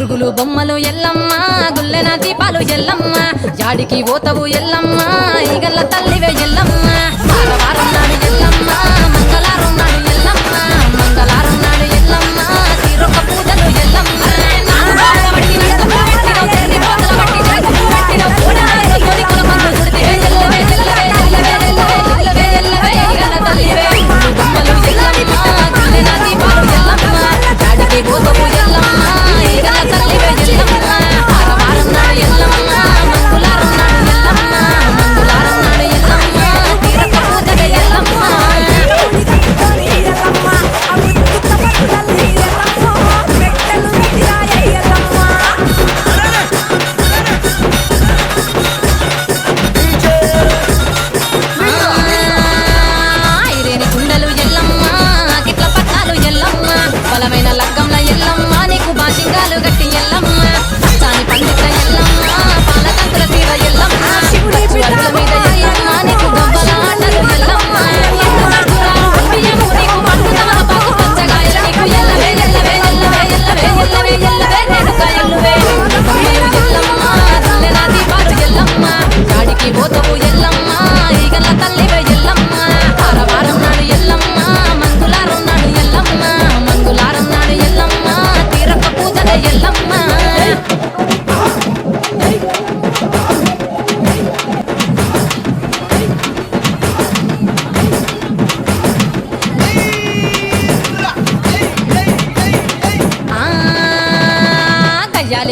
గురుగులు బొమ్మలు ఎల్లమ్మ గుల్లెన దీపాలు ఎల్లమ్మ యాడికి పోతవు ఎల్లమ్మ ఈగల్ల తల్లివే ఎల్లమ్మ వారం నాడు ఎల్లమ్మ మంగళారం నాడు ఎల్లమ్మ మంగళారం నాడు ఎల్లమ్మ తీరొక్క పూజలు ఎల్లమ్మ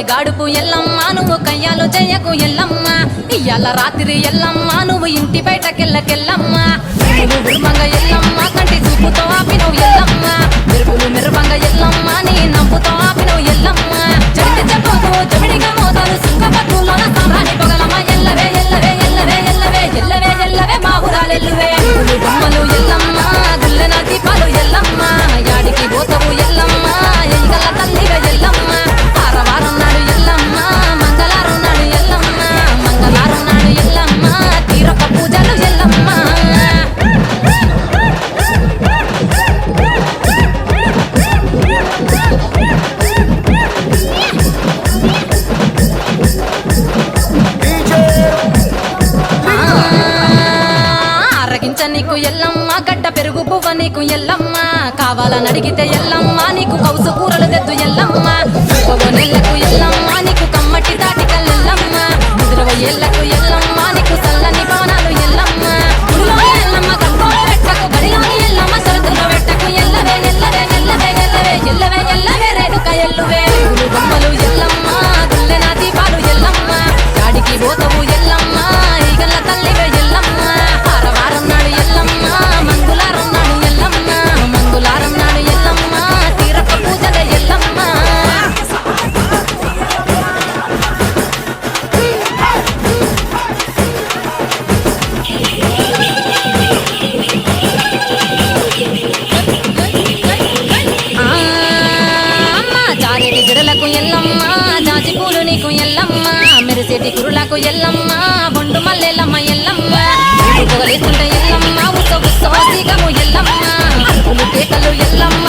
గాడుపు ఎల్లమ్మ నువ్వు కయ్యాలు చెయ్యకు ఎల్లమ్మ ఇయ్యాల రాత్రి ఎల్లమ్మ నువ్వు ఇంటి బయటకెళ్ళకెళ్ళమ్మ మెరుమంగ ఎల్లమ్మ కంటి చూపుతో ఆపినవు ఎల్లమ్మ మెరుగులు మెరుమంగ ఎల్లమ్మ నీ నవ్వుతో ఆపినవు ఎల్లమ్మ చెడితే చెప్పదు జమిడిగా మోతాలు సుఖపట్టులోన సామ్రాణి పొగలమ్మ ఎల్లవే ఎల్లవే ఎల్లవే ఎల్లవే ఎల్లవే ఎల్లవే మా ఊరాలెల్లువే బొమ్మలు ఎల్లమ్మ గుల్లెన దీపాలు ఎల్లమ్మ యాడికి పోతవు ఎల్లమ్మ ఎయ్యగల తల్లివే ఎల్లమ్మ వారం నాడు ఎల్లమ్మ మంగళారం నాడు ఎల్లమ్మ మంగళారం నాడు ఎల్లమ్మ తీరొక్క పూజలు ఎల్లమ్మ అరగించ నీకు ఎల్లమ్మ గడ్డ పెరుగు పువ్వ నీకు ఎల్లమ్మ కావాలని అడిగితే ఎల్లమ్మ నీకు కౌసు కూరలు తెద్దు ఎల్లమ్మ నెల్లకు ఎల్లమ్మ నీకు కమ్మటి తాటికల్ ఎల్లమ్మ ముద్రవ ఎల్లకు ఎల్లమ్మ నీకు చల్లని బాణాలు ఎల్లమ్మ ఎల్లమ్మ కంట్రోల్ పెట్టకు గడిలోని ఎల్లమ్మ సరుకులో పెట్టకు ఎల్లవే ఎల్లవే ఎల్లవే ఎల్లవే ఎల్లవే ఎల్లవే రేణుక ఎల్లువే బొమ్మలు ఎల్లమ్మ గుల్లెన దీపాలు ఎల్లమ్మ గాడికి పోతవు ఎల్లమ్మ ఈగల్ల తల్లివే ఎల్లమ్మ వారం నాడు ఎల్లమ్మ మంగళారం నాడు ఎల్లమ్మ మంగళారం నాడు ఎల్లమ్మ తీరొక్క పూజలే ఎల్లమ్మ జారెడి జడలకు ఎల్లమ్మ జాజి పూలు నీకు ఎల్లమ్మ మెరిసేటి కురులకు ఎల్లమ్మ బొండు మల్లెల్లమ్మ ఎల్లమ్మ పొగలేస్తుంటే ఎల్లమ్మ ఉత్సవ ఉత్సవ సీకము ఎల్లమ్మ పులు కేకలు ఎల్లమ్మ